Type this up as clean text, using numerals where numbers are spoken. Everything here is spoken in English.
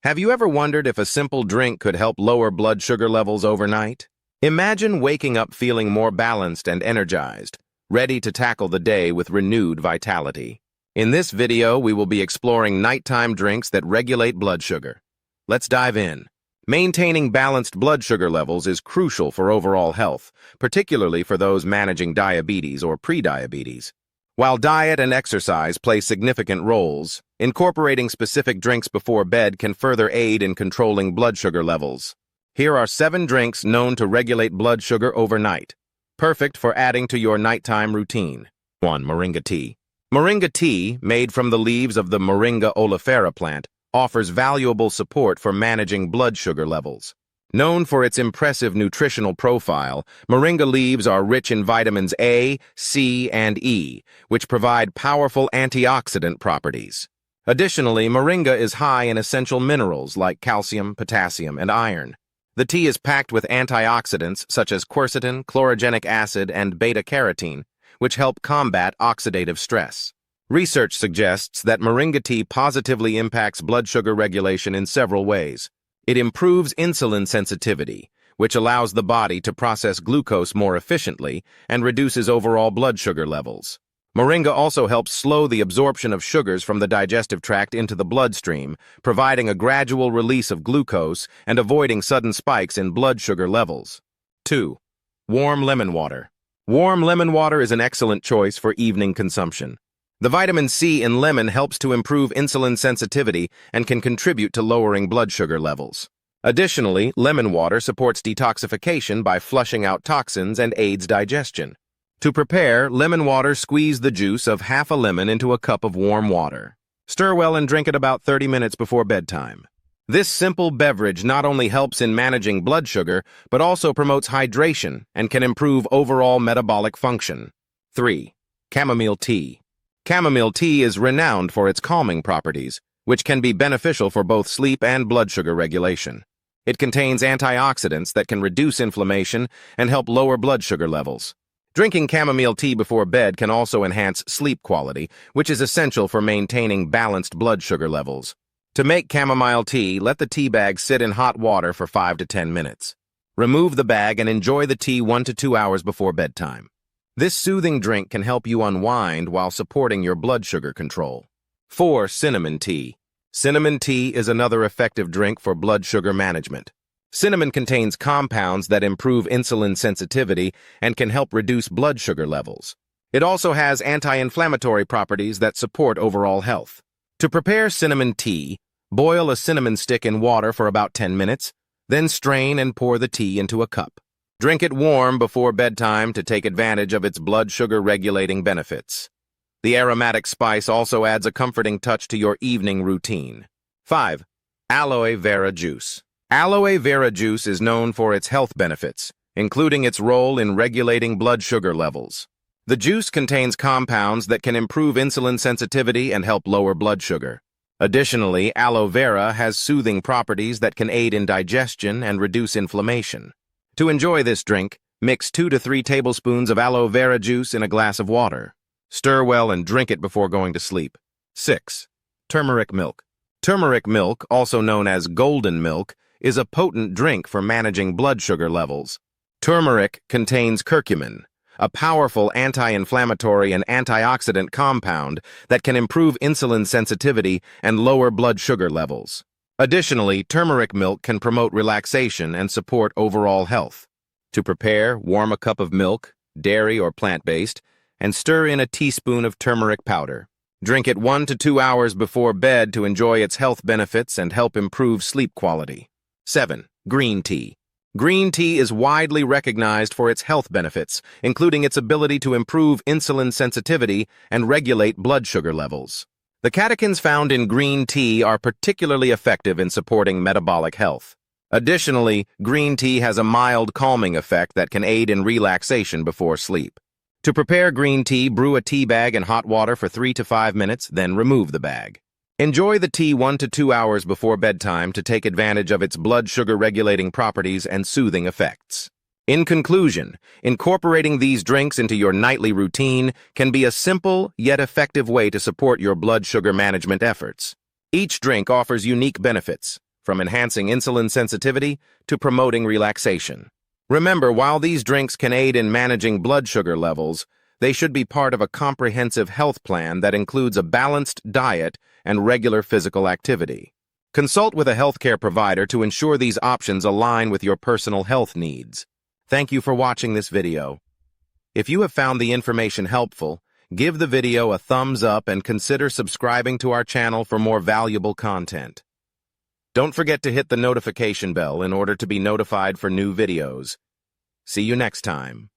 Have you ever wondered if a simple drink could help lower blood sugar levels overnight? Imagine waking up feeling more balanced and energized, ready to tackle the day with renewed vitality. In this video, we will be exploring nighttime drinks that regulate blood sugar. Let's dive in. Maintaining balanced blood sugar levels is crucial for overall health, particularly for those managing diabetes or prediabetes. While diet and exercise play significant roles, incorporating specific drinks before bed can further aid in controlling blood sugar levels. Here are 7 drinks known to regulate blood sugar overnight, perfect for adding to your nighttime routine. 1. Moringa tea. Moringa tea, made from the leaves of the Moringa oleifera plant, offers valuable support for managing blood sugar levels. Known for its impressive nutritional profile, moringa leaves are rich in vitamins A, C, and E, which provide powerful antioxidant properties. Additionally, moringa is high in essential minerals like calcium, potassium, and iron. The tea is packed with antioxidants such as quercetin, chlorogenic acid, and beta-carotene, which help combat oxidative stress. Research suggests that moringa tea positively impacts blood sugar regulation in several ways. It improves insulin sensitivity, which allows the body to process glucose more efficiently and reduces overall blood sugar levels. Moringa also helps slow the absorption of sugars from the digestive tract into the bloodstream, providing a gradual release of glucose and avoiding sudden spikes in blood sugar levels. 2. Warm lemon water. Warm lemon water is an excellent choice for evening consumption. The vitamin C in lemon helps to improve insulin sensitivity and can contribute to lowering blood sugar levels. Additionally, lemon water supports detoxification by flushing out toxins and aids digestion. To prepare, lemon water, squeeze the juice of half a lemon into a cup of warm water. Stir well and drink it about 30 minutes before bedtime. This simple beverage not only helps in managing blood sugar, but also promotes hydration and can improve overall metabolic function. 3. Chamomile tea. Chamomile tea is renowned for its calming properties, which can be beneficial for both sleep and blood sugar regulation. It contains antioxidants that can reduce inflammation and help lower blood sugar levels. Drinking chamomile tea before bed can also enhance sleep quality, which is essential for maintaining balanced blood sugar levels. To make chamomile tea, let the tea bag sit in hot water for 5 to 10 minutes. Remove the bag and enjoy the tea 1 to 2 hours before bedtime. This soothing drink can help you unwind while supporting your blood sugar control. 4. Cinnamon tea. Cinnamon tea is another effective drink for blood sugar management. Cinnamon contains compounds that improve insulin sensitivity and can help reduce blood sugar levels. It also has anti-inflammatory properties that support overall health. To prepare cinnamon tea, boil a cinnamon stick in water for about 10 minutes, then strain and pour the tea into a cup. Drink it warm before bedtime to take advantage of its blood sugar regulating benefits. The aromatic spice also adds a comforting touch to your evening routine. 5. Aloe vera juice. Aloe vera juice is known for its health benefits, including its role in regulating blood sugar levels. The juice contains compounds that can improve insulin sensitivity and help lower blood sugar. Additionally, aloe vera has soothing properties that can aid in digestion and reduce inflammation. To enjoy this drink, mix 2 to 3 tablespoons of aloe vera juice in a glass of water. Stir well and drink it before going to sleep. 6. Turmeric milk. Turmeric milk, also known as golden milk, is a potent drink for managing blood sugar levels. Turmeric contains curcumin, a powerful anti-inflammatory and antioxidant compound that can improve insulin sensitivity and lower blood sugar levels. Additionally, turmeric milk can promote relaxation and support overall health. To prepare, warm a cup of milk, dairy or plant-based, and stir in a teaspoon of turmeric powder. Drink it 1 to 2 hours before bed to enjoy its health benefits and help improve sleep quality. 7. Green tea. Green tea is widely recognized for its health benefits, including its ability to improve insulin sensitivity and regulate blood sugar levels. The catechins found in green tea are particularly effective in supporting metabolic health. Additionally, green tea has a mild calming effect that can aid in relaxation before sleep. To prepare green tea, brew a tea bag in hot water for 3 to 5 minutes, then remove the bag. Enjoy the tea 1 to 2 hours before bedtime to take advantage of its blood sugar regulating properties and soothing effects. In conclusion, incorporating these drinks into your nightly routine can be a simple yet effective way to support your blood sugar management efforts. Each drink offers unique benefits, from enhancing insulin sensitivity to promoting relaxation. Remember, while these drinks can aid in managing blood sugar levels, they should be part of a comprehensive health plan that includes a balanced diet and regular physical activity. Consult with a healthcare provider to ensure these options align with your personal health needs. Thank you for watching this video. If you have found the information helpful, give the video a thumbs up and consider subscribing to our channel for more valuable content. Don't forget to hit the notification bell in order to be notified for new videos. See you next time.